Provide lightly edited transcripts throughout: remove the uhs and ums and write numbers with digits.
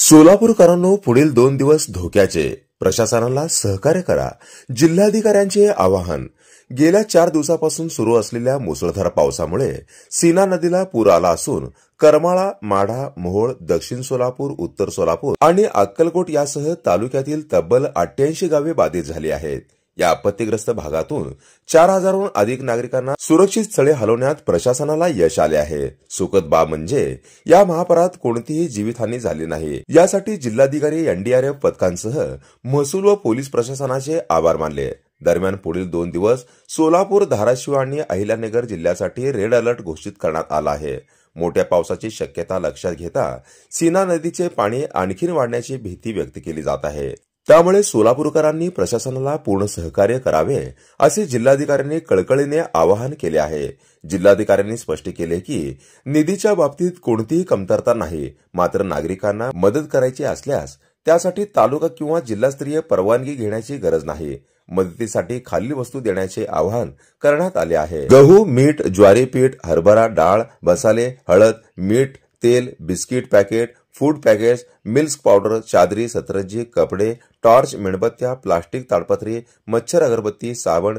सोलापूरकरांनो, पुढील 2 दिवस धोक्याचे, प्रशासनाला सहकार्य करा. जिल्हाधिकाऱ्यांचे आवाहन. गेल्या 4 दिवसापासून सुरू असलेल्या मुसळधार पावसामुळे सीना नदीला पूर आला असून करमाळा, माढा, मोहोळ, दक्षिण सोलापूर, उत्तर सोलापूर आणि अक्कलकोट यासह तालुक्यातील तब्बल 88 गावे बाधित झाली आहेत. या आपत्तीग्रस्त भागातून 4000हून अधिक नागरिकांना सुरक्षित स्थळी हलवण्यात प्रशासनाला यश आले आहे. सुखद बाब म्हणजे या महापुरात कोणतीही जीवितहानी झाली नाही. यासाठी जिल्हाधिकारी एनडीआरएफ पथकांसह महसूल व पोलीस प्रशासनाचे आभार मानले. दरम्यान पुढील 2 दिवस सोलापूर, धाराशिव आणि अहिल्यानगर जिल्ह्यासाठी रेड अलर्ट घोषित करण्यात आला आहे. मोठ्या पावसाची शक्यता लक्षात घेता सीना नदीचे पाणी आणखी वाढण्याची भीती व्यक्त केली जात आहे. त्यामुळे सोलापूरकरांनी प्रशासनाला पूर्ण सहकार्य करावे असे जिल्हाधिकाऱ्यांनी कळकळीने आवाहन केले आहे. जिल्हाधिकाऱ्यांनी स्पष्ट केले की निधीच्या बाबतीत कोणतीही कमतरता नाही, मात्र नागरिकांना मदत करायची असल्यास त्यासाठी तालुका किंवा जिल्हास्तरीय परवानगी घेण्याची गरज नाही. मदतीसाठी खालील वस्तू देण्याचे आवाहन करण्यात आले आहे. गहू, मीठ, ज्वारी पीठ, हरभरा डाळ, मसाले, हळद, मीठ, तेल, biscuit packet, food package, milk powder, चादरी, सतरंजी, कपडे, टॉर्च, मेणबत्त्या, प्लास्टिक ताडपत्री, मच्छर अगरबत्ती, साबण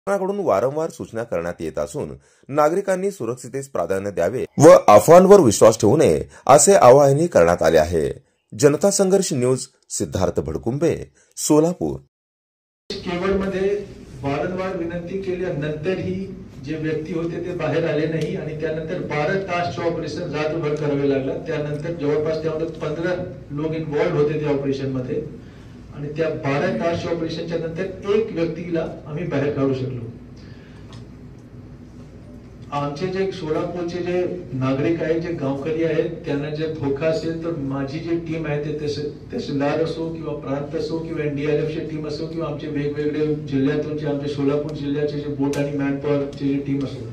कडून वारंवार सूचना करण्यात येत असून नागरिकांनी सुरक्षिततेस प्राधान्य द्यावे व अफवांवर विश्वास ठेवू नये असे आवाहनही करण्यात आले आहे. जनता संघर्ष न्यूज, सिद्धार्थ भडकुंबे, सोलापूर. केवळमध्ये वारंवार विनंती केल्यानंतरही जे व्यक्ती होते ते बाहेर आले नाही आणि त्यानंतर 12 तासचे ऑपरेशन रात्रभर करावे लागलं. त्यानंतर जवळपास त्यामध्ये 15 लोक इन्व्हॉल्व होते त्या ऑपरेशन मध्ये आणि त्या 12 तासच्या ऑपरेशनच्या नंतर एक व्यक्तीला आम्ही बाहेर काढू शकलो. आमचे जे सोलापूरचे जे नागरिक आहेत, जे गावकरी आहेत, त्यांना जर धोका असेल तर माझी जी टीम आहे ते तहसीलदार असो किंवा प्रांत असो किंवा एनडीआरएफची टीम असो किंवा आमचे वेगवेगळे जिल्ह्यातून जे आमचे सोलापूर जिल्ह्याचे जे बोट आणि मॅनपॉवरची जी टीम असो,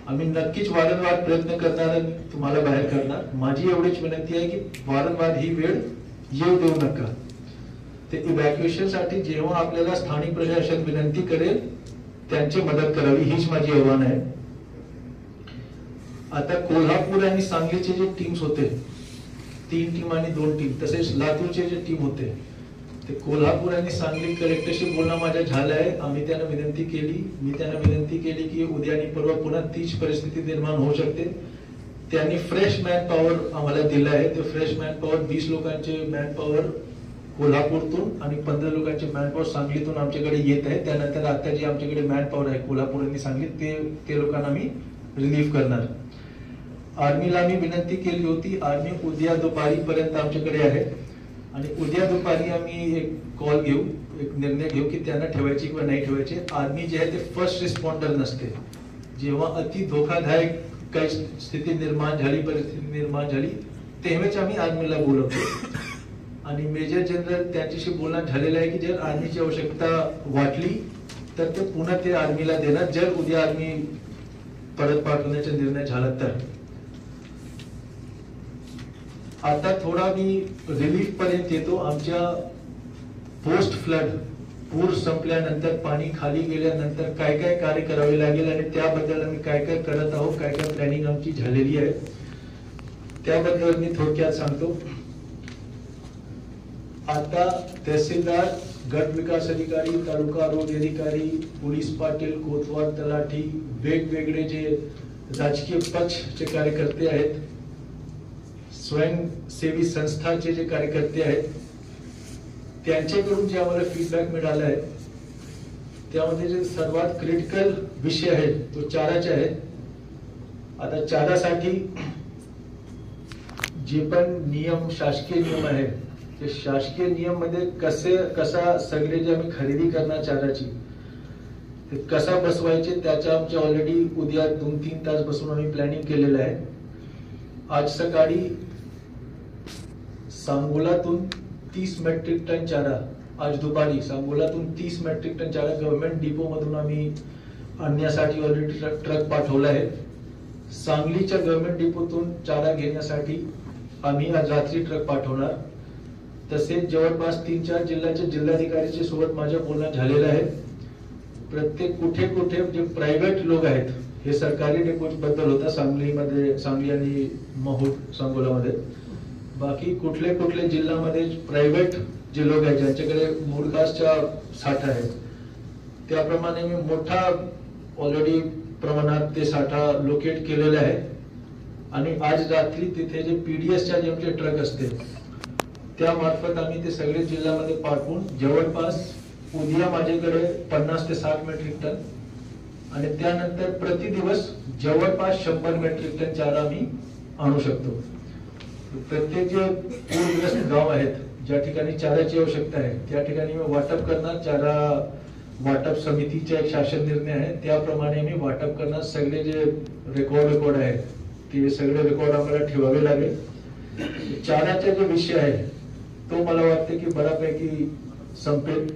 आम्ही नक्कीच वारंवार प्रयत्न करणार आणि तुम्हाला बाहेर करणार. माझी एवढीच विनंती आहे की वारंवार ही वेळ येऊ देऊ नका. ते इव्हॅक्युएशन साठी जेव्हा आपल्याला स्थानिक प्रशासन विनंती करेल त्यांची मदत करावी, हीच माझी आव्हान आहे. आता कोल्हापूर आणि सांगलीचे जे टीम्स होते, 3 टीम आणि 2 टीम, तसेच लातूरचे जे टीम होते, ते कोल्हापूर आणि सांगली कलेक्टरशी बोलणं माझ्या झालं आहे. मी त्यांना विनंती केली की उद्या आणि परवा पुन्हा तीच परिस्थिती निर्माण होऊ शकते. त्यांनी फ्रेश मॅन पॉवर आम्हाला दिलं आहे. ते फ्रेश मॅन पॉवर 20 लोकांचे मॅन पॉवर कोल्हापूरतून आणि 15 लोकांचे मॅन पॉवर सांगलीतून आमच्याकडे येत आहे. त्यानंतर आता जे आमच्याकडे मॅन पॉवर आहे कोल्हापूर आणि सांगली ते लोकांना आम्ही रिलीफ करणार. आर्मीला मी विनंती केली होती. आर्मी उद्या दुपारीपर्यंत आमच्याकडे आहे आणि उद्या दुपारी आम्ही एक कॉल घेऊ, एक निर्णय घेऊ की त्यांना ठेवायची किंवा नाही ठेवायची. आर्मी जे आहे ते फर्स्ट रिस्पॉन्डर नसते. जेव्हा अति धोकादायक काही परिस्थिती निर्माण झाली तेव्हाच आम्ही आर्मीला बोलवतो आणि मेजर जनरल त्यांच्याशी बोलणं झालेलं आहे की जर आर्मीची आवश्यकता वाटली तर ते पुन्हा ते आर्मीला देणार, जर उद्या आर्मी परत पाठवण्याचा निर्णय झाला तर. आता थोडा मी रिलीफ पर्यंत येतो. आमच्या पोस्ट फ्लड पूर संपल्यानंतर, पाणी खाली गेल्यानंतर काय काय कार्य करावे लागेल आणि त्याबद्दल आम्ही काय काय करत आहोत, काय काय प्लॅनिंग आमची झालेली आहे त्याबद्दल मी थोडक्यात सांगतो. आता तहसीलदार, गट विकास अधिकारी, तालुका आरोग्य अधिकारी, पोलीस पाटील, कोतवाल, तलाठी, वेगवेगळे जे राजकीय पक्षचे कार्यकर्ते आहेत, स्वयंसेवी संस्थांचे जे कार्यकर्ते आहेत, त्यांच्याकडून जे आम्हाला फीडबॅक मिळाला आहे त्यामध्ये जे सर्वात क्रिटिकल विषय आहे तो चाराचे आहे. आता चारासाठी जे पण नियम, शासकीय नियम आहे, ते शासकीय नियम मध्ये कसा सगळे जे आम्ही खरेदी करणार चाराची ते कसा बसवायचे त्याच्या आमच्या ऑलरेडी उद्या 2-3 तास बसून आम्ही प्लॅनिंग केलेलं आहे. आज सकाळी सांगोलातून 30 मेट्रिक टन चारा, आज दुपारी सांगोलातून 30 मेट्रिक टन चारा गव्हर्नमेंट डिपो मधून आम्ही आणण्यासाठी ऑलरेडी ट्रक पाठवला आहे. सांगलीच्या गव्हर्नमेंट डिपोतून चारा घेण्यासाठी आम्ही आज रात्री ट्रक पाठवणार. तसेच जवळपास 3-4 जिल्ह्याच्या जिल्हाधिकाऱ्यांच्या सोबत माझ्या बोलणं झालेलं आहे. प्रत्येक कुठे कुठे जे प्रायव्हेट लोक आहेत, हे सरकारी डेपोट बद्दल होता सांगलीमध्ये, सांगली आणि महूर सांगोलामध्ये. बाकी कुठले कुठले जिल्ह्यामध्ये प्रायव्हेट जे लोक आहेत ज्यांच्याकडे मूळकासच्या साठा आहे, त्याप्रमाणे मी मोठा ऑलरेडी प्रमाणात ते साठा लोकेट केलेला आहे. आणि आज रात्री तिथे जे पीडीएसच्या जे आमचे ट्रक असते त्या मार्फत आम्ही ते सगळे जिल्ह्यामध्ये पाठवून जवळपास उद्या माझ्याकडे 50 ते 60 मेट्रिक टन आणि त्यानंतर प्रति दिवस जवळपास 100 मेट्रिक टन चारा आम्ही आणू शकतो. प्रत्येक जे पूरग्रस्त गाव आहेत ज्या ठिकाणी चाऱ्याची आवश्यकता आहे त्या ठिकाणी मी वाटप करणार. चारा वाटप समितीचा एक शासन निर्णय आहे, त्याप्रमाणे मी वाटप करणार. सगळे जे रेकॉर्ड आहेत ते सगळे रेकॉर्ड आम्हाला ठेवावे लागेल. चाऱ्याचा जो विषय आहे तो मला वाटतं की बऱ्यापैकी संपेल.